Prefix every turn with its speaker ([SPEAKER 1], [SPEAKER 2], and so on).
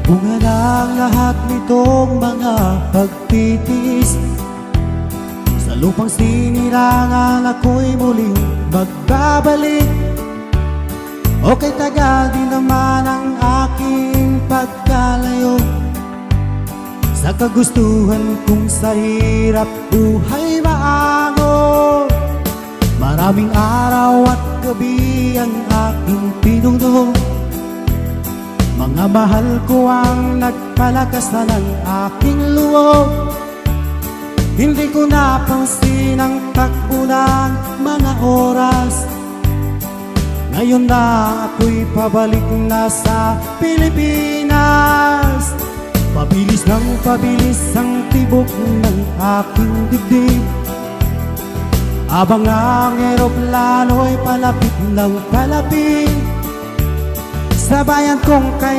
[SPEAKER 1] Bunga ng lahat nitong mga pagtitiis. Sa lupang sinirangan ako'y muling magbabalik. Okay, tagal din naman ang aking pagkalayo sa kagustuhan kong sa hirap buhay maango. Maraming araw at gabi ang aking pinuno. Mga mahal ko ang nagpalakas na ng aking loob. Hindi ko napansin ang takbo ng mga oras. Ngayon na ako'y pabalik na sa Pilipinas. Pabilis ng pabilis ang tibok ng aking dibdib, habang ang eroplano'y palapit ng palapit sa bayan kong kaya.